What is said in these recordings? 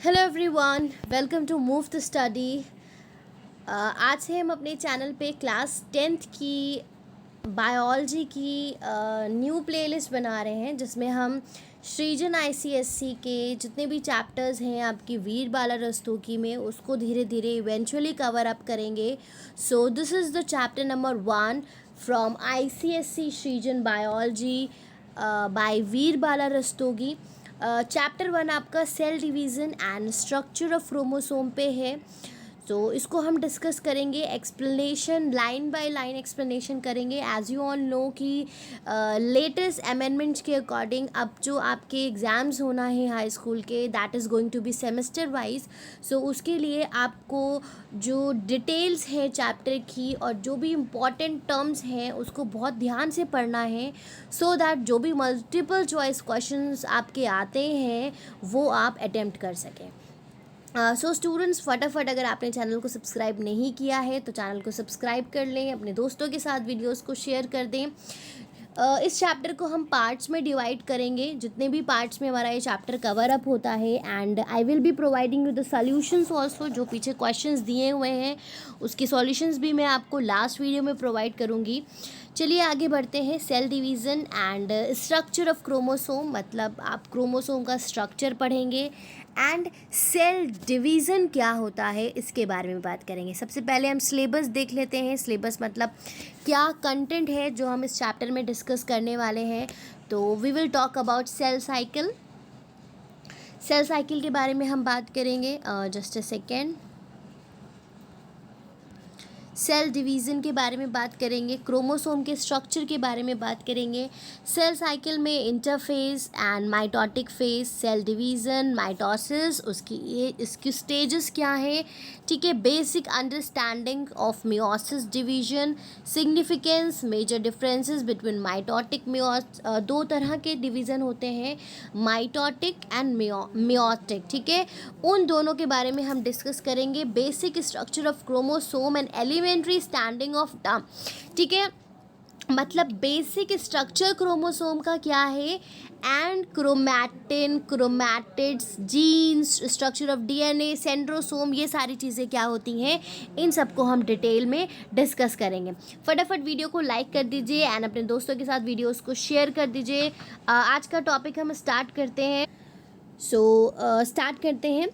Hello everyone, welcome to move the study. आज से हम अपने चैनल पे क्लास 10th की बायोलॉजी की न्यू प्लेलिस्ट बना रहे हैं, जिसमें हम सृजन आईसीएससी के जितने भी चैप्टर्स हैं आपकी वीर बाला रस्तोगी में, उसको धीरे धीरे इवेंचुअली कवर अप करेंगे। So this is the chapter number 1 from ICSC Srijan biology by Veer Bala Rastogi. Chapter 1 आपका cell division and structure of chromosome पे है। तो इसको हम डिस्कस करेंगे, explanation line by line explanation करेंगे। एज यू ऑल नो कि लेटेस्ट अमेंडमेंट्स के अकॉर्डिंग अब जो आपके एग्ज़ाम्स होना है हाई स्कूल के, that is going to be semester wise. सो उसके लिए आपको जो डिटेल्स है चैप्टर की और जो भी इम्पॉर्टेंट टर्म्स हैं उसको बहुत ध्यान से पढ़ना है, सो दैट जो भी मल्टीपल चॉइस क्वेश्चंस आपके आते हैं वो आप अटेम्प्ट कर सकें। सो स्टूडेंट्स, फटाफट अगर आपने चैनल को सब्सक्राइब नहीं किया है तो चैनल को सब्सक्राइब कर लें, अपने दोस्तों के साथ वीडियोस को शेयर कर दें। इस चैप्टर को हम पार्ट्स में डिवाइड करेंगे, जितने भी पार्ट्स में हमारा ये चैप्टर कवर अप होता है, and I will be providing you the solutions also. जो पीछे क्वेश्चंस दिए हुए हैं उसके सॉल्यूशंस भी मैं आपको लास्ट वीडियो में प्रोवाइड करूँगी। चलिए आगे बढ़ते हैं। Cell division and structure of chromosome, मतलब आप क्रोमोसोम का स्ट्रक्चर पढ़ेंगे, एंड सेल डिवीज़न क्या होता है इसके बारे में बात करेंगे। सबसे पहले हम सिलेबस देख लेते हैं। सिलेबस मतलब क्या कंटेंट है जो हम इस चैप्टर में डिस्कस करने वाले हैं। तो we will talk about cell cycle. Cell cycle के बारे में हम बात करेंगे। Just a second. Cell division के बारे में बात करेंगे, क्रोमोसोम के स्ट्रक्चर के बारे में बात करेंगे, सेल साइकिल में interphase and mitotic phase, cell division, mitosis, इसकी स्टेजेस क्या है, ठीक है, basic understanding of meiosis division, significance, major differences between mitotic दो तरह के डिवीज़न होते हैं, माइटोटिक एंड मियोटिक, ठीक है, उन दोनों के बारे में हम डिस्कस करेंगे। Basic structure of chromosome and elementary standing of term, ठीक है, मतलब बेसिक स्ट्रक्चर क्रोमोसोम का क्या है, and chromatin, chromatids, genes, structure of DNA, centrosome, ये सारी चीज़ें क्या होती हैं, इन सबको हम डिटेल में डिस्कस करेंगे। फटाफट वीडियो को लाइक कर दीजिए एंड अपने दोस्तों के साथ वीडियोस को शेयर कर दीजिए। आज का टॉपिक हम स्टार्ट करते हैं। स्टार्ट करते हैं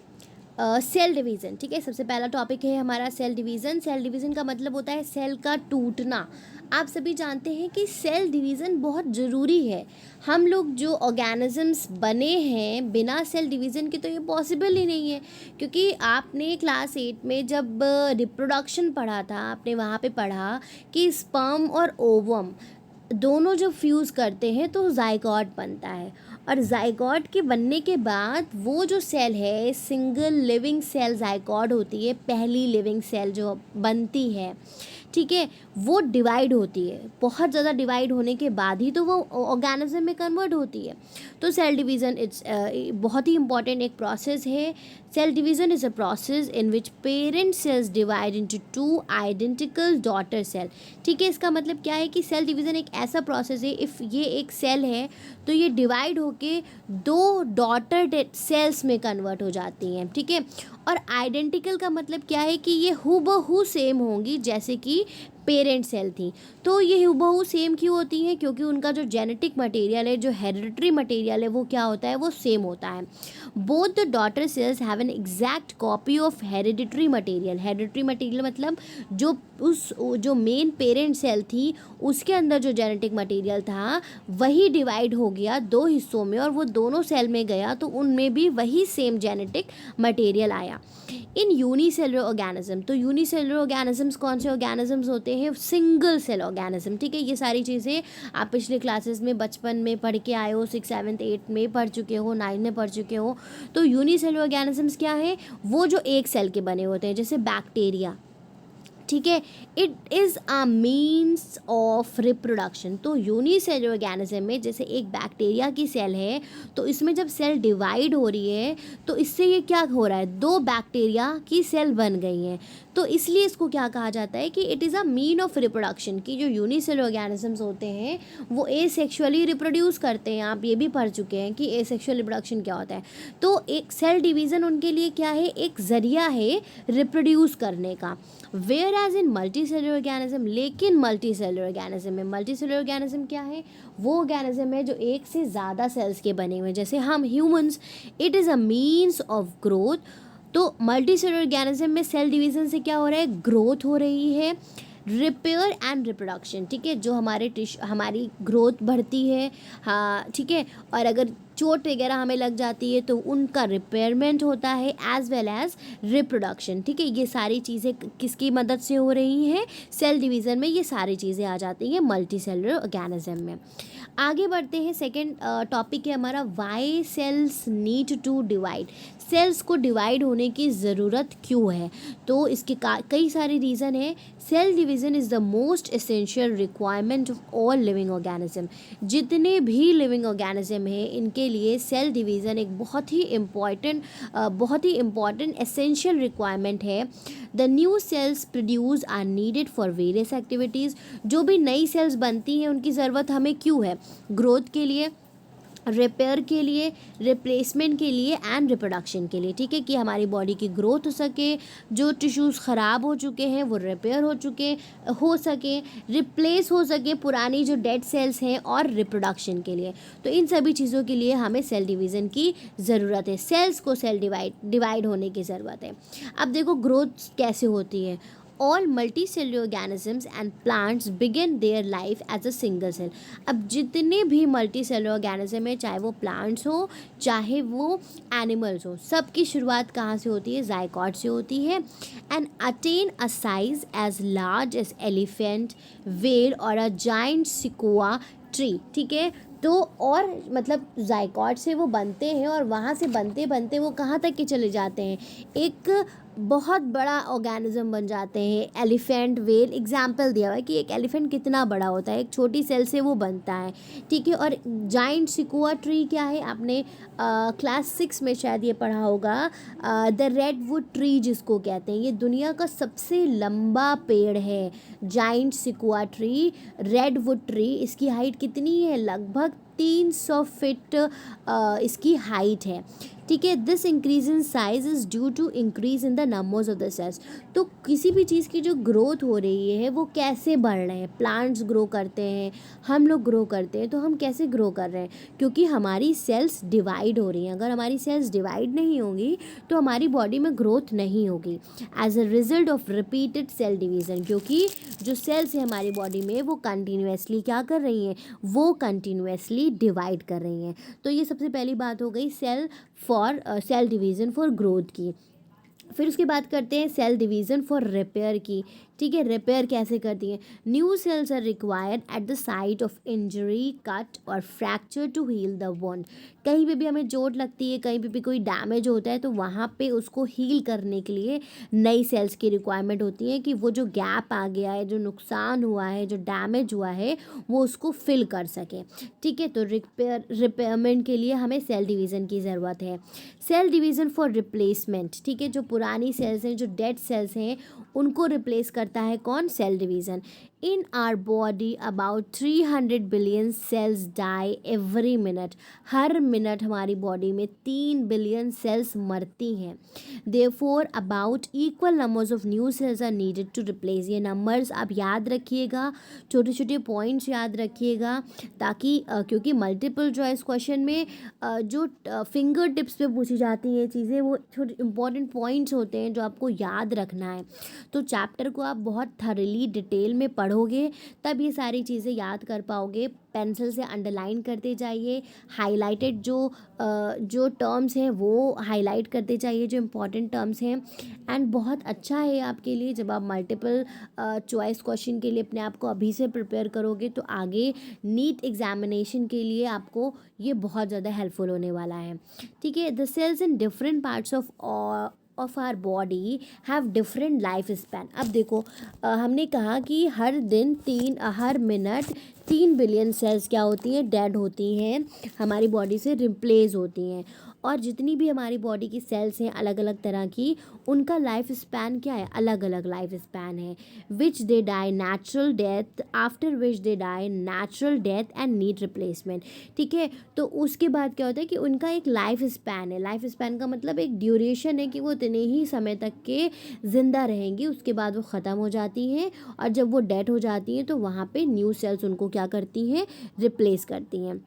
सेल डिवीज़न, ठीक है। सबसे पहला टॉपिक है हमारा सेल डिवीज़न। सेल डिवीज़न का मतलब होता है सेल का टूटना। आप सभी जानते हैं कि सेल डिवीज़न बहुत ज़रूरी है। हम लोग जो ऑर्गेनिजम्स बने हैं बिना सेल डिवीज़न के तो ये पॉसिबल ही नहीं है, क्योंकि आपने क्लास 8 में जब रिप्रोडक्शन पढ़ा था, आपने वहाँ पे पढ़ा कि स्पर्म और ओवम दोनों जब फ्यूज़ करते हैं तो जाइगोट बनता है, और जाइगोट के बनने के बाद वो जो सेल है, सिंगल लिविंग सेल जाइगोट होती है, पहली लिविंग सेल जो बनती है, ठीक है, वो डिवाइड होती है। बहुत ज़्यादा डिवाइड होने के बाद ही तो वो ऑर्गेनिज्म में कन्वर्ट होती है। तो सेल डिवीज़न इट्स बहुत ही इंपॉर्टेंट एक प्रोसेस है। Cell division is a process in which parent cells divide into two identical daughter cell, ठीक है। इसका मतलब क्या है कि सेल डिवीज़न एक ऐसा प्रोसेस है, इफ़ ये एक सेल है तो ये डिवाइड होके दो डॉटर सेल्स में कन्वर्ट हो जाती हैं, ठीक है। और आइडेंटिकल का मतलब क्या है कि ये हूबहू सेम होंगी जैसे कि पेरेंट सेल थी। तो ये हूबहू सेम क्यों होती हैं, क्योंकि उनका जो जेनेटिक मटेरियल है, जो हेरिडिटरी मटेरियल है, वो क्या होता है, वो सेम होता है। Both the daughter cells have an exact copy of hereditary material. Hereditary material मतलब जो मेन पेरेंट सेल थी उसके अंदर जो जेनेटिक मटेरियल था वही डिवाइड हो गया दो हिस्सों में, और वो दोनों सेल में गया तो उनमें भी वही सेम जेनेटिक मटेरियल आया। इन यूनिसेलुलर ऑर्गेनिज्म, तो यूनिसेलुलर ऑर्गेनिजम्स कौन से ऑर्गेनिजम्स होते हैं, सिंगल सेल ऑर्गेनिज्म, ठीक है। ये सारी चीज़ें आप पिछले क्लासेस में बचपन में पढ़ के आए हो, 6, 7, 8 में पढ़ चुके हो, 9 में पढ़ चुके हो। तो यूनिसेलुलर ऑर्गेनिजम्स क्या है, वो जो एक सेल के बने होते हैं, जैसे बैक्टीरिया, ठीक है। It is a means of reproduction. तो यूनिसेलुलर ऑर्गेनिज्म में जैसे एक बैक्टीरिया की सेल है, तो इसमें जब सेल डिवाइड हो रही है तो इससे ये क्या हो रहा है, दो बैक्टीरिया की सेल बन गई हैं। तो इसलिए इसको क्या कहा जाता है कि it is a mean of reproduction, कि जो यूनिसेलुलर ऑर्गेनिजम्स होते हैं वो एसेक्सुअली रिप्रोड्यूस करते हैं। आप ये भी पढ़ चुके हैं कि एसेक्सुअल रिप्रोडक्शन क्या होता है। तो एक सेल डिवीज़न उनके लिए क्या है, एक ज़रिया है रिप्रोड्यूस करने का। Whereas in multicellular organism, लेकिन मल्टी सेलुलर ऑर्गेनिज्म में, मल्टी सेलुलर ऑर्गेनिज्म क्या है, वो ऑर्गेनिज्म है जो एक से ज़्यादा सेल्स के बने हुए हैं, जैसे हम humans. It is a means of growth. तो मल्टी सेलुलर ऑर्गेनिज्म में सेल डिवीज़न से क्या हो रहा है, ग्रोथ हो रही है, रिपेयर एंड रिप्रोडक्शन, ठीक है, जो हमारी ग्रोथ बढ़ती है, हाँ ठीक है, और अगर चोट वगैरह हमें लग जाती है तो उनका रिपेयरमेंट होता है, एज वेल एज रिप्रोडक्शन, ठीक है। ये सारी चीज़ें किसकी मदद से हो रही हैं, सेल डिवीज़न में ये सारी चीज़ें आ जाती हैं मल्टी सेलुलर ऑर्गेनिज्म में। आगे बढ़ते हैं, सेकेंड टॉपिक है हमारा why cells need to divide. Cells को डिवाइड होने की ज़रूरत क्यों है, तो इसके कई सारे रीज़न है। Cell division is the most essential requirement of all living organism. जितने भी लिविंग ऑर्गेनिज्म हैं इनके लिए सेल डिवीज़न एक बहुत ही इम्पॉर्टेंट एसेंशियल रिक्वायरमेंट है। The new cells produce are needed for various activities. जो भी नई सेल्स बनती हैं उनकी ज़रूरत हमें क्यों है, ग्रोथ के लिए, रिपेयर के लिए, रिप्लेसमेंट के लिए एंड रिप्रोडक्शन के लिए, ठीक है, कि हमारी बॉडी की ग्रोथ हो सके, जो टिश्यूज़ ख़राब हो चुके हैं वो रिपेयर हो सके, रिप्लेस हो सके पुरानी जो डेड सेल्स हैं, और रिप्रोडक्शन के लिए। तो इन सभी चीज़ों के लिए हमें सेल डिवीज़न की ज़रूरत है, सेल्स को सेल डिवाइड होने की ज़रूरत है। अब देखो ग्रोथ कैसे होती है। All multicellular organisms and plants begin their life as a single cell। अब जितने भी मल्टीसेलुलर ऑर्गेनिज्म है, चाहे वो प्लांट्स हो चाहे वो एनिमल्स हो, सबकी शुरुआत कहाँ से होती है, जायगोट से होती है, and attain a size as large as elephant, whale or a giant Sikoa tree, ठीक है। तो और मतलब जायगोट से वो बनते हैं और वहाँ से बनते बनते वो कहाँ तक के चले जाते हैं, एक बहुत बड़ा ऑर्गेनिज्म बन जाते हैं। एलिफेंट, व्हेल एग्जाम्पल दिया हुआ है कि एक एलिफेंट कितना बड़ा होता है, एक छोटी सेल से वो बनता है, ठीक है। और जाइंट सिकोआ ट्री क्या है, आपने क्लास 6 में शायद ये पढ़ा होगा, द रेडवुड ट्री जिसको कहते हैं। ये दुनिया का सबसे लंबा पेड़ है, giant Sikoa tree, redwood tree. इसकी हाइट कितनी है, लगभग 300 फीट इसकी हाइट है, ठीक है। This increase in size is due to increase in the numbers of the cells. तो किसी भी चीज़ की जो ग्रोथ हो रही है वो कैसे बढ़ रहे हैं, प्लांट्स ग्रो करते हैं, हम लोग ग्रो करते हैं, तो हम कैसे ग्रो कर रहे हैं, क्योंकि हमारी सेल्स डिवाइड हो रही हैं। अगर हमारी सेल्स डिवाइड नहीं होंगी तो हमारी बॉडी में ग्रोथ नहीं होगी, as a result of repeated cell division. क्योंकि जो सेल्स है हमारी बॉडी में वो कंटिन्यूसली क्या कर रही हैं, वो कंटिन्यूसली डिवाइड कर रही हैं। तो ये सबसे पहली बात हो गई सेल डिवीज़न फॉर ग्रोथ की। फिर उसके बाद करते हैं सेल डिवीज़न फॉर रिपेयर की, ठीक है। रिपेयर कैसे करती हैं, new cells are required at the site of injury, cut or fracture to heal the wound. कहीं पे भी हमें चोट लगती है, कहीं पे भी कोई डैमेज होता है, तो वहाँ पे उसको हील करने के लिए नई सेल्स की रिक्वायरमेंट होती है, कि वो जो गैप आ गया है, जो नुकसान हुआ है, जो डैमेज हुआ है, वो उसको फिल कर सके, ठीक है। तो रिपेयरमेंट के लिए हमें सेल डिवीज़न की ज़रूरत है। सेल डिवीज़न फॉर रिप्लेसमेंट, ठीक है, जो पुरानी सेल्स हैं, जो डेड सेल्स हैं, उनको रिप्लेस करता है कौन, cell division. In our body about 300 billion cells die every minute. हर मिनट हमारी बॉडी में 3 बिलियन सेल्स मरती हैं। Therefore about equal numbers of new cells are needed to replace. ये नंबर्स आप याद रखिएगा, छोटे छोटे पॉइंट्स याद रखिएगा, ताकि क्योंकि मल्टीपल चॉइस क्वेश्चन में जो फिंगर टिप्स पे पूछी जाती हैं चीज़ें, वो छोटे इंपॉर्टेंट पॉइंट्स होते हैं जो आपको याद रखना है। तो चैप्टर को आप बहुत थरली डिटेल में पढ़ोगे तब ये सारी चीज़ें याद कर पाओगे। पेंसिल से अंडरलाइन करते जाइए, हाइलाइटेड जो टर्म्स हैं वो हाईलाइट करते जाइए, जो इम्पॉर्टेंट टर्म्स हैं। एंड बहुत अच्छा है आपके लिए जब आप मल्टीपल चॉइस क्वेश्चन के लिए अपने आप को अभी से प्रिपेयर करोगे, तो आगे नीट एग्जामिनेशन के लिए आपको ये बहुत ज़्यादा हेल्पफुल होने वाला है, ठीक है। The cells in different parts of of our body have different life span. अब देखो हमने कहा कि हर मिनट 3 बिलियन सेल्स क्या होती हैं, डेड होती हैं, हमारी बॉडी से रिप्लेस होती हैं। और जितनी भी हमारी बॉडी की सेल्स हैं अलग अलग तरह की, उनका लाइफ स्पैन क्या है, अलग अलग लाइफ स्पैन है। Which they die natural death, after which they die natural death and need replacement. ठीक है, तो उसके बाद क्या होता है कि उनका एक लाइफ स्पैन है। लाइफ स्पैन का मतलब एक ड्यूरेशन है कि वो इतने ही समय तक के ज़िंदा रहेंगी, उसके बाद वो ख़त्म हो जाती हैं। और जब वो डेड हो जाती हैं तो वहाँ पे न्यू सेल्स उनको क्या करती हैं, रिप्लेस करती हैं।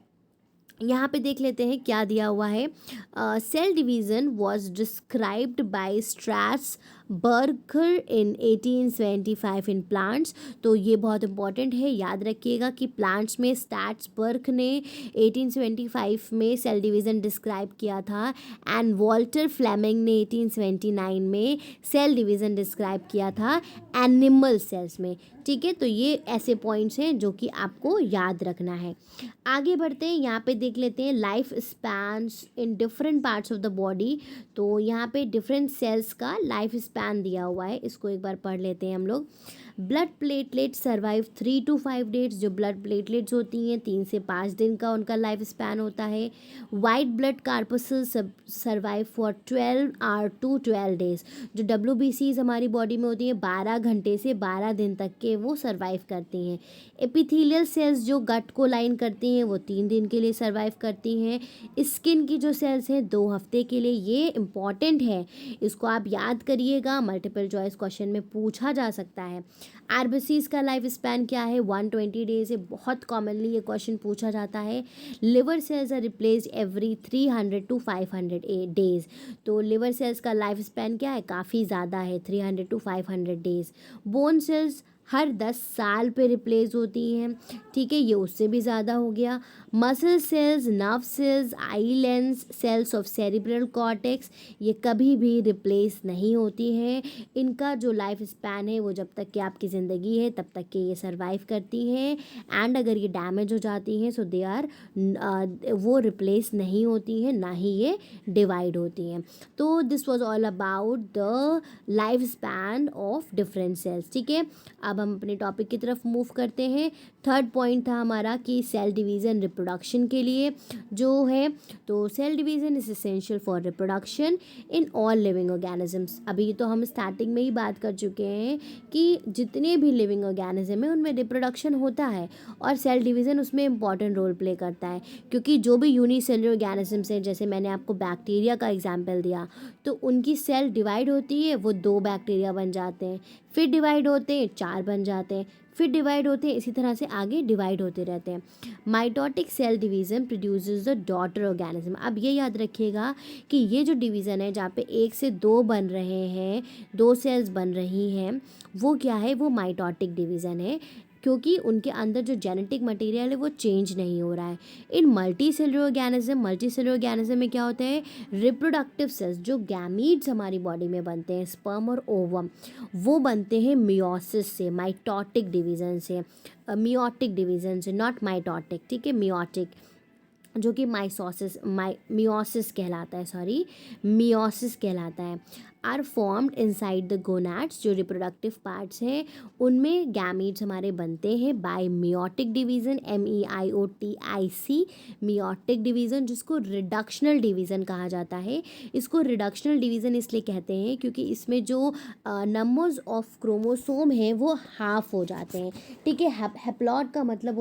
यहाँ पे देख लेते हैं क्या दिया हुआ है। Cell division was described by Strasburger in 1875 in plants. तो ये बहुत इंपॉर्टेंट है, याद रखिएगा कि प्लांट्स में स्ट्रैसबर्ग ने 1875 में सेल डिवीज़न डिस्क्राइब किया था, एंड वॉल्टर फ्लेमिंग ने 1879 में सेल डिवीज़न डिस्क्राइब किया था एनिमल सेल्स में। ठीक है, तो ये ऐसे पॉइंट्स हैं जो कि आपको याद रखना है। आगे बढ़ते हैं, यहाँ पे देख लेते हैं life spans in different parts of the body. तो यहाँ पे डिफरेंट सेल्स का लाइफ स्पैन दिया हुआ है, इसको एक बार पढ़ लेते हैं हम लोग। Blood platelets survive 3 to 5 days. जो ब्लड प्लेटलेट्स होती हैं 3 से 5 दिन का उनका लाइफ स्पैन होता है। White blood corpuscles survive for 12 to 12 days. जो WBCs हमारी बॉडी में होती है 12 घंटे से 12 दिन तक के वो सर्वाइव करती हैं। एपिथेलियल सेल्स जो गट को लाइन करती हैं वो 3 दिन के लिए सर्वाइव करती हैं। स्किन की जो सेल्स हैं 2 हफ्ते के लिए। ये इम्पॉर्टेंट है, इसको आप याद करिएगा, मल्टीपल चॉइस क्वेश्चन में पूछा जा सकता है। आरबीसीज का लाइफ स्पैन क्या है, 120 डेज है, बहुत कॉमनली ये क्वेश्चन पूछा जाता है। Liver cells are replaced every 300 to 500 days. तो लिवर सेल्स का लाइफ स्पैन क्या है, काफ़ी ज़्यादा है, 300 to 500 डेज। बोन सेल्स हर 10 साल पे रिप्लेस होती हैं। ठीक है, ये उससे भी ज़्यादा हो गया। Muscle cells, nerve cells, eye lens, cells of cerebral cortex, ये कभी भी रिप्लेस नहीं होती हैं। इनका जो लाइफ स्पैन है वो जब तक कि आपकी ज़िंदगी है तब तक कि ये सर्वाइव करती हैं, एंड अगर ये डैमेज हो जाती हैं सो दे आर वो रिप्लेस नहीं होती हैं, ना ही ये डिवाइड होती हैं। तो this was all about the life span of different cells. ठीक है, अब हम अपने टॉपिक की तरफ मूव करते हैं। थर्ड पॉइंट था हमारा कि सेल डिवीज़न रिप्रोडक्शन के लिए जो है, तो cell division is essential for reproduction in all living organisms. अभी तो हम स्टार्टिंग में ही बात कर चुके हैं कि जितने भी लिविंग ऑर्गेनिज्म है उनमें रिप्रोडक्शन होता है और सेल डिवीज़न उसमें इंपॉर्टेंट रोल प्ले करता है। क्योंकि जो भी यूनिसेलुलर ऑर्गेनिजम्स हैं, जैसे मैंने आपको बैक्टीरिया का एग्जाम्पल दिया, तो उनकी सेल डिवाइड होती है, वो 2 बैक्टीरिया बन जाते हैं, फिर डिवाइड होते हैं 4 बन जाते हैं, फिर डिवाइड होते हैं, इसी तरह से आगे डिवाइड होते रहते हैं। Mitotic cell division produces the daughter organism. अब ये याद रखिएगा कि ये जो डिवीज़न है जहाँ पे 1 से 2 बन रहे हैं, 2 सेल्स बन रही हैं, वो क्या है, वो माइटोटिक डिवीज़न है, क्योंकि उनके अंदर जो जेनेटिक मटेरियल है वो चेंज नहीं हो रहा है। इन मल्टी सेलुलर ऑर्गेनिज्म में क्या होता है, रिप्रोडक्टिव सेल्स जो गैमीट्स हमारी बॉडी में बनते हैं, स्पर्म और ओवम, वो बनते हैं मियोसिस से, माइटोटिक डिवीज़न से, मियोटिक डिवीज़न से, नॉट माइटोटिक। ठीक है, मियोटिक जो कि मियोसिस कहलाता है, are formed inside the gonads. जो रिप्रोडक्टिव पार्ट्स हैं उनमें गैमीट्स हमारे बनते हैं by meiotic division, MEIOTIC, meiotic division, जिसको रिडक्शनल डिवीज़न कहा जाता है। इसको रिडक्शनल डिवीज़न इसलिए कहते हैं क्योंकि इसमें जो नंबर्स ऑफ क्रोमोसोम हैं वो हाफ हो जाते हैं। ठीक है, हैप्लॉइड का मतलब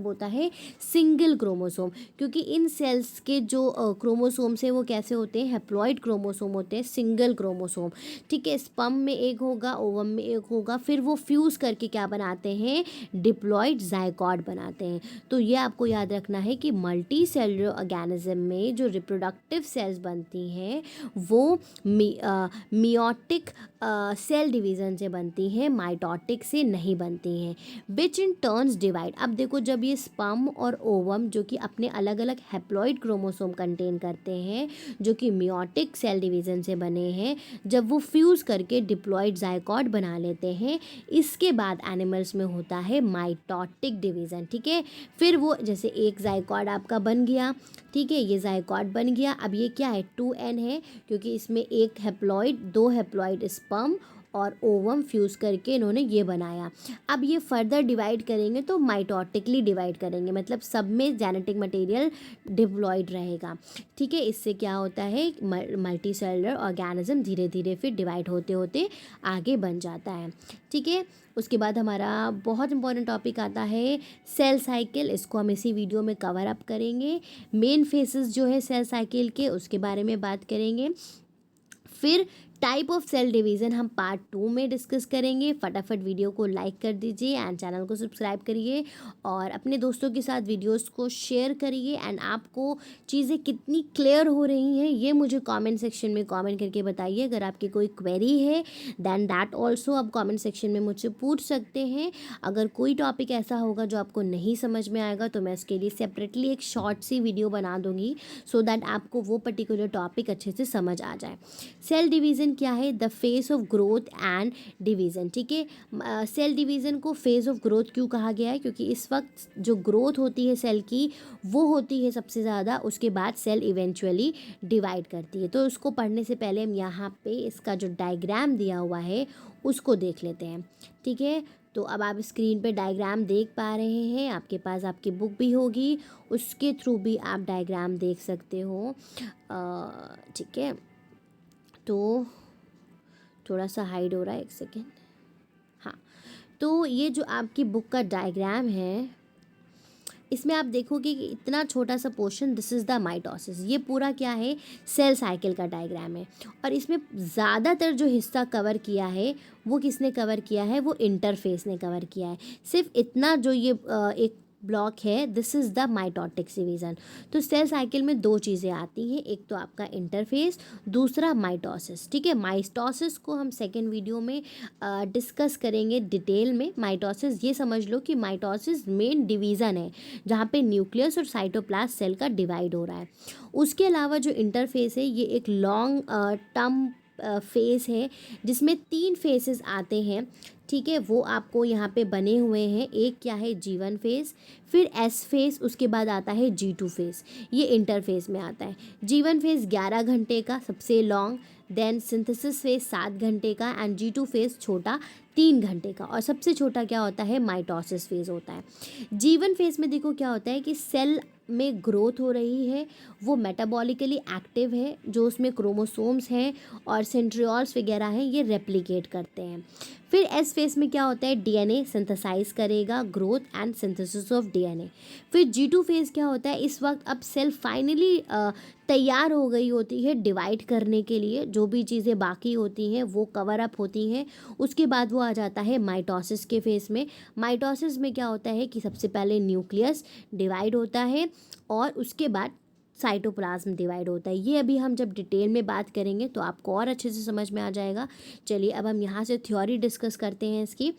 होता है सिंगल क्रोमोसोम, क्योंकि इन सेल्स के जो क्रोमोसोम्स हैं वो कैसे होते हैं, हैप्लॉइड क्रोमोसोम होते हैं, सिंगल क्रोमोसोम। ठीक है, स्पर्म में एक होगा, ओवम में एक होगा, फिर वो फ्यूज़ करके क्या बनाते हैं, डिप्लॉइड ज़ाइगोट बनाते हैं। तो ये आपको याद रखना है कि मल्टी सेलुलर ऑर्गेनिज्म में जो रिप्रोडक्टिव सेल्स बनती हैं वो मियोटिक सेल डिवीज़न से बनती हैं, माइटोटिक से नहीं बनती हैं। विच इन टर्न्स डिवाइड। अब देखो, जब ये स्पर्म और ओवम जो कि अपने अलग अलग हैप्लॉइड क्रोमोसोम कंटेन करते हैं, जो कि मियोटिक सेल डिवीज़न से बने बने हैं जब वो फ्यूज़ करके डिप्लॉयड जायगोट बना लेते हैं। इसके बाद एनिमल्स में होता है माइटोटिक डिवीज़न, ठीक है। फिर वो जैसे एक जायगोट आपका बन गया, ठीक है, ये जायगोट बन गया। अब ये क्या है, 2n है, क्योंकि इसमें एक हैप्लॉइड, 2 हैप्लॉइड स्पर्म और ओवम फ्यूज़ करके इन्होंने ये बनाया। अब ये फर्दर डिवाइड करेंगे तो माइटोटिकली डिवाइड करेंगे, मतलब सब में जेनेटिक मटेरियल डिप्लॉयड रहेगा, ठीक है। इससे क्या होता है, मल्टी सेलुलर ऑर्गेनिज्म धीरे धीरे फिर डिवाइड होते होते आगे बन जाता है, ठीक है। उसके बाद हमारा बहुत इंपॉर्टेंट टॉपिक आता है सेल साइकिल। इसको हम इसी वीडियो में कवर अप करेंगे। मेन फेसेस जो है सेल साइकिल के, उसके बारे में बात करेंगे। फिर टाइप ऑफ सेल डिवीज़न हम पार्ट 2 में डिस्कस करेंगे। फटाफट वीडियो को लाइक कर दीजिए एंड चैनल को सब्सक्राइब करिए और अपने दोस्तों के साथ वीडियोस को शेयर करिए। एंड आपको चीज़ें कितनी क्लियर हो रही हैं ये मुझे कमेंट सेक्शन में कमेंट करके बताइए। अगर आपकी कोई क्वेरी है दैन दैट ऑल्सो आप कमेंट सेक्शन में मुझसे पूछ सकते हैं। अगर कोई टॉपिक ऐसा होगा जो आपको नहीं समझ में आएगा तो मैं उसके लिए सेपरेटली एक शॉर्ट सी वीडियो बना दूँगी सो दैट आपको वो पर्टिकुलर टॉपिक अच्छे से समझ आ जाए। सेल डिवीज़न क्या है, the phase of growth and division, ठीक है। सेल डिवीज़न को फेज ऑफ ग्रोथ क्यों कहा गया है, क्योंकि इस वक्त जो ग्रोथ होती है सेल की वो होती है सबसे ज़्यादा, उसके बाद सेल इवेंचुअली डिवाइड करती है। तो उसको पढ़ने से पहले हम यहाँ पे इसका जो डायग्राम दिया हुआ है उसको देख लेते हैं, ठीक है। तो अब आप स्क्रीन पे डायग्राम देख पा रहे हैं, आपके पास आपकी बुक भी होगी, उसके थ्रू भी आप डायग्राम देख सकते हो, ठीक है। तो थोड़ा सा हाइड हो रहा है, एक सेकेंड, हाँ। तो ये जो आपकी बुक का डायग्राम है इसमें आप देखोगे कि इतना छोटा सा portion, this is the mitosis, ये पूरा क्या है, सेल साइकिल का डायग्राम है। और इसमें ज़्यादातर जो हिस्सा कवर किया है वो किसने कवर किया है, वो इंटरफेस ने कवर किया है। सिर्फ इतना जो ये एक ब्लॉक है, this is the mitotic division. तो सेल साइकिल में दो चीज़ें आती हैं, एक तो आपका इंटरफेस, दूसरा माइटोसिस, ठीक है। माइटोसिस को हम सेकेंड वीडियो में डिस्कस करेंगे डिटेल में। माइटोसिस ये समझ लो कि माइटोसिस मेन डिवीज़न है जहाँ पे न्यूक्लियस और साइटोप्लाज्म सेल का डिवाइड हो रहा है। उसके अलावा जो इंटरफेस है ये एक लॉन्ग टर्म फेस है जिसमें 3 फेसेस आते हैं, ठीक है। वो आपको यहाँ पे बने हुए हैं। एक क्या है, G1 फेस, फिर S फेस, उसके बाद आता है G2 फेस, ये इंटरफेस में आता है। G1 फेस 11 घंटे का सबसे लॉन्ग, देन सिंथेसिस फेस 7 घंटे का एंड G2 फेस छोटा 3 घंटे का। और सबसे छोटा क्या होता है, माइटोसिस फेज होता है। G1 फेस में देखो क्या होता है कि सेल में ग्रोथ हो रही है, वो मेटाबॉलिकली एक्टिव है, जो उसमें क्रोमोसोम्स हैं और सेंट्रियोल्स वगैरह हैं ये रेप्लिकेट करते हैं। फिर एस फेस में क्या होता है, डीएनए सिंथेसाइज करेगा, growth and synthesis of DNA. फिर G2 फेज क्या होता है, इस वक्त अब सेल फाइनली तैयार हो गई होती है डिवाइड करने के लिए, जो भी चीज़ें बाकी होती हैं वो कवर अप होती हैं। उसके बाद वो आ जाता है माइटोसिस के फेस में। माइटोसिस में क्या होता है कि सबसे पहले न्यूक्लियस डिवाइड होता है और उसके बाद साइटोप्लाज्म डिवाइड होता है। ये अभी हम जब डिटेल में बात करेंगे तो आपको और अच्छे से समझ में आ जाएगा। चलिए अब हम यहाँ से थ्योरी डिस्कस करते हैं इसकी।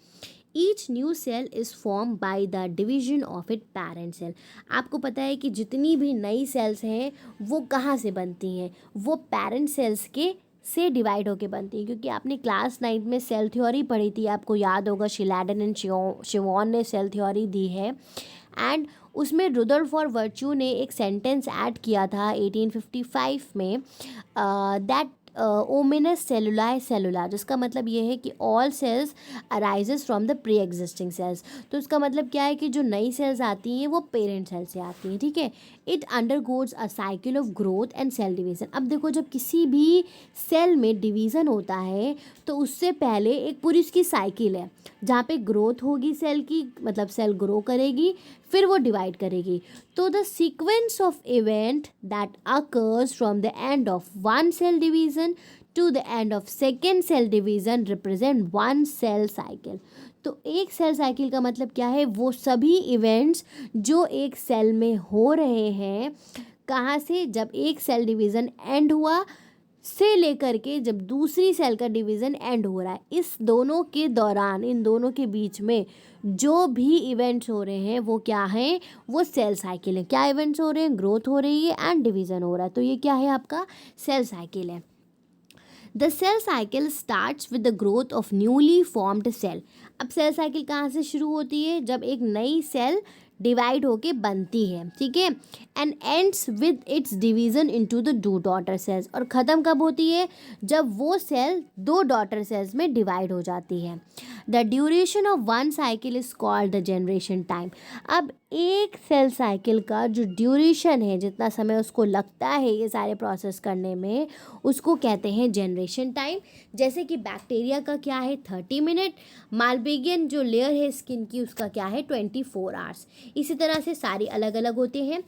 Each new cell is form by the division of it parent cell. आपको पता है कि जितनी भी नई सेल्स हैं वो कहाँ से बनती हैं, वो पेरेंट सेल्स के से डिवाइड होके बनती है। क्योंकि आपने क्लास 9 में सेल थ्योरी पढ़ी थी, आपको याद होगा, शिलाडन एंड शिवॉन ने सेल थ्योरी दी है। एंड उसमें रुदरफोर्ड वर्च्यू ने एक सेंटेंस ऐड किया था 1855 में, दैट ओमिनस सेलुलाe सेलुला, जिसका मतलब ये है कि all cells arises from the pre existing cells. तो इसका मतलब क्या है कि जो नई सेल्स आती हैं वो पेरेंट सेल से आती हैं, ठीक है। It undergoes a cycle of growth and cell division. अब देखो, जब किसी भी सेल में डिवीज़न होता है तो उससे पहले एक पूरी इसकी साइकिल है जहाँ पे ग्रोथ होगी सेल की, मतलब सेल ग्रो करेगी, फिर वो डिवाइड करेगी। तो the sequence of event that occurs from the end of one cell division to the end of second cell division represent one cell cycle. तो एक सेल साइकिल का मतलब क्या है, वो सभी इवेंट्स जो एक सेल में हो रहे हैं, कहाँ से, जब एक सेल डिवीज़न एंड हुआ से लेकर के जब दूसरी सेल का डिवीज़न एंड हो रहा है, इस दोनों के दौरान, इन दोनों के बीच में जो भी इवेंट्स हो रहे हैं वो क्या हैं, वो सेल साइकिल है। क्या इवेंट्स हो रहे हैं, ग्रोथ हो रही है एंड डिवीज़न हो रहा है, तो ये क्या है, आपका सेल साइकिल है। The cell cycle starts with the growth of newly formed cell. अब सेल साइकिल कहाँ से शुरू होती है? जब एक नई सेल डिवाइड होके बनती है, ठीक है, and ends with its division into the two daughter cells. और ख़त्म कब होती है? जब वो सेल दो डॉटर सेल्स में डिवाइड हो जाती है। The duration of one cycle is called the generation time. अब एक सेल साइकिल का जो ड्यूरेशन है, जितना समय उसको लगता है ये सारे प्रोसेस करने में, उसको कहते हैं जनरेशन टाइम। जैसे कि बैक्टीरिया का क्या है? 30 मिनट। मालबेगियन जो लेयर है स्किन की, उसका क्या है? 24 आवर्स। इसी तरह से सारी अलग अलग होते हैं।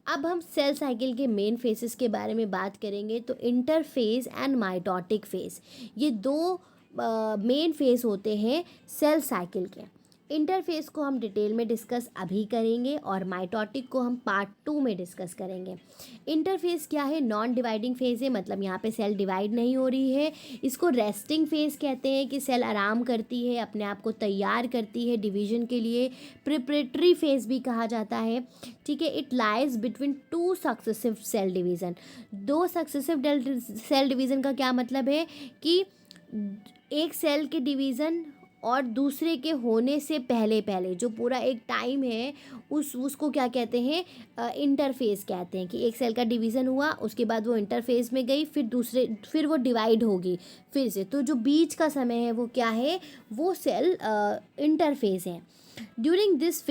अब हम सेल साइकिल के मेन फेसेस के बारे में बात करेंगे। तो इंटरफेज एंड माइटोटिक फेज, ये दो मेन फेस होते हैं सेल साइकिल के। इंटरफेस को हम डिटेल में डिस्कस अभी करेंगे और माइटोटिक को हम पार्ट 2 में डिस्कस करेंगे। इंटरफेस क्या है? नॉन डिवाइडिंग फेज है, मतलब यहाँ पे सेल डिवाइड नहीं हो रही है। इसको रेस्टिंग फेज कहते हैं कि सेल आराम करती है, अपने आप को तैयार करती है डिवीजन के लिए। प्रिपरेटरी फेज भी कहा जाता है, ठीक है। It lies between two successive cell division. दो सक्सेसिव सेल डिवीज़न का क्या मतलब है? कि एक सेल के डिवीज़न और दूसरे के होने से पहले पहले जो पूरा एक टाइम है, उसको क्या कहते हैं? इंटरफेस कहते हैं। कि एक सेल का डिवीज़न हुआ, उसके बाद वो इंटरफेस में गई, फिर वो डिवाइड होगी फिर से। तो जो बीच का समय है वो क्या है? वो सेल इंटरफेस है। During this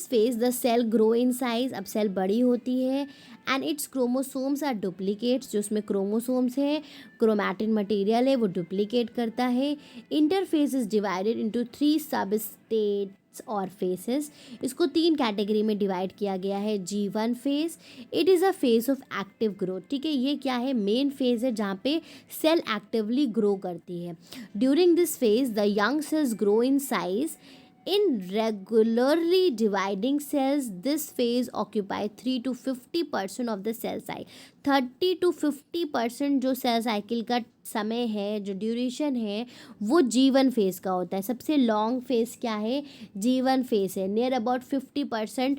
phase the cell grow in size. अब सेल बड़ी होती है and its chromosomes are duplicates. जो उसमें क्रोमोसोम्स हैं, क्रोमैटिन मटेरियल है, वो डुप्लीकेट करता है। इंटरफेस इज डिवाइडेड इनटू 3 सब स्टेट्स और फेसेस। इसको 3 कैटेगरी में डिवाइड किया गया है। G1 phase, it is a phase of active growth, ठीक है। ये क्या है? मेन फेज है जहाँ पे सेल एक्टिवली ग्रो करती है। During this phase the young cells grow in size. In regularly dividing cells, this phase occupy 3 to 50% of the cell size. 30 to 50% जो सेल साइकिल का समय है, जो ड्यूरेशन है, वो G1 फेज़ का होता है। सबसे लॉन्ग फेज़ क्या है? G1 फेज़ है। नियर अबाउट 50%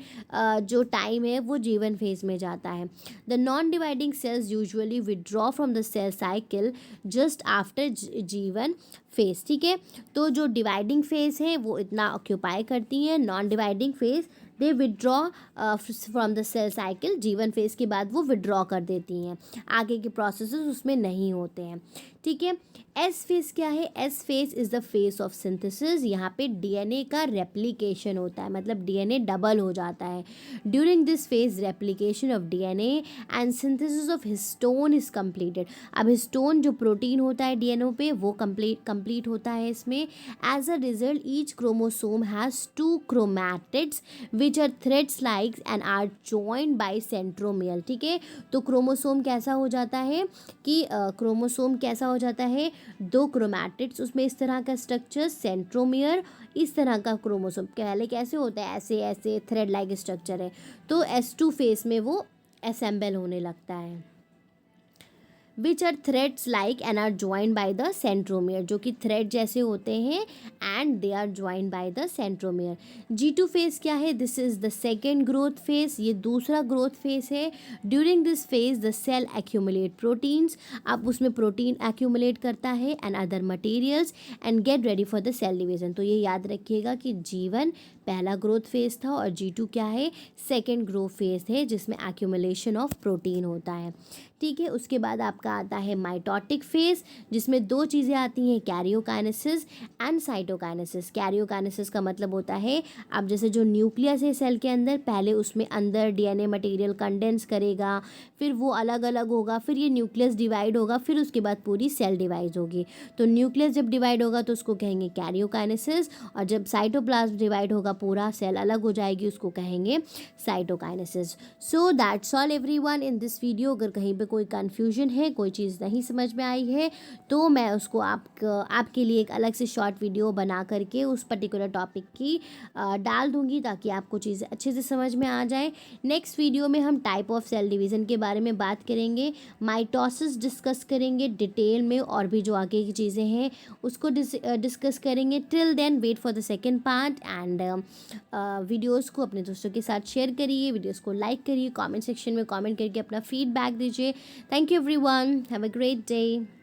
जो टाइम है वो G1 फेज़ में जाता है। The non dividing cells usually withdraw from the cell cycle just after G1 phase, ठीक है। तो जो डिवाइडिंग फेज़ है वो इतना ऑक्यूपाई करती हैं। Non dividing phase they withdraw from the cell cycle. G1 phase के बाद वो विड्रॉ कर देती हैं, आगे के प्रोसेसेस उसमें नहीं होते हैं, ठीक है। एस फेज़ क्या है? S phase is the phase of synthesis. यहाँ पे डीएनए का रेप्लिकेशन होता है, मतलब डीएनए डबल हो जाता है। During this phase replication of DNA and synthesis of histone is completed. अब हिस्टोन जो प्रोटीन होता है डीएनए पे, वो कंप्लीट होता है इसमें। As a result each chromosome has 2 chromatids which are threads like and are joined by centromere, ठीक है। तो क्रोमोसोम कैसा हो जाता है कि क्रोमोसोम कैसा हो जाता है? 2 क्रोमैटिड्स, उसमें इस तरह का स्ट्रक्चर, सेंट्रोमियर, इस तरह का क्रोमोसोम। पहले कैसे होता है? ऐसे ऐसे थ्रेड लाइक स्ट्रक्चर है। तो S2 फेस में वो असेंबल होने लगता है। Which are threads like and are joined by the centromere, जो कि थ्रेड जैसे होते हैं and they are joined by the centromere. G2 phase क्या है? This is the second growth phase, ये दूसरा ग्रोथ फेज है। During this phase the cell accumulate proteins. अब उसमें प्रोटीन एक्यूमुलेट करता है and other materials and get ready for the cell division. तो ये याद रखिएगा कि G1 पहला ग्रोथ फेज था और G2 क्या है? सेकेंड ग्रोथ फेज है, जिसमें एक्यूमुलेशन ऑफ प्रोटीन होता है, ठीक है। उसके बाद आपका आता है माइटोटिक फेज, जिसमें 2 चीज़ें आती हैं, कैरियोकाइनेसिस एंड साइटोकाइनेसिस। कैरियोकाइनेसिस का मतलब होता है, अब जैसे जो न्यूक्लियस है सेल के अंदर, पहले उसमें अंदर डीएनए मटेरियल कंडेंस करेगा, फिर वो अलग अलग होगा, फिर ये न्यूक्लियस डिवाइड होगा, फिर उसके बाद पूरी सेल डिवाइड होगी। तो न्यूक्लियस जब डिवाइड होगा तो उसको कहेंगे कैरियोकाइनेसिस, और जब साइटोप्लाज्म डिवाइड होगा, पूरा सेल अलग हो जाएगी, उसको कहेंगे cytokinesis. So that's all everyone in this video. अगर कहीं पे कोई कन्फ्यूजन है, कोई चीज़ नहीं समझ में आई है, तो मैं उसको आपके लिए एक अलग से शॉर्ट वीडियो बना करके उस पर्टिकुलर टॉपिक की डाल दूंगी, ताकि आपको चीज़ें अच्छे से समझ में आ जाए। नेक्स्ट वीडियो में हम टाइप ऑफ सेल डिवीज़न के बारे में बात करेंगे, माइटोसिस डिस्कस करेंगे डिटेल में, और भी जो आगे की चीज़ें हैं उसको डिस्कस करेंगे। Till then wait for the second part and videos को अपने दोस्तों के साथ शेयर करिए, वीडियोस को लाइक करिए, कमेंट सेक्शन में कमेंट करके अपना फीडबैक दीजिए। Thank you everyone, have a great day.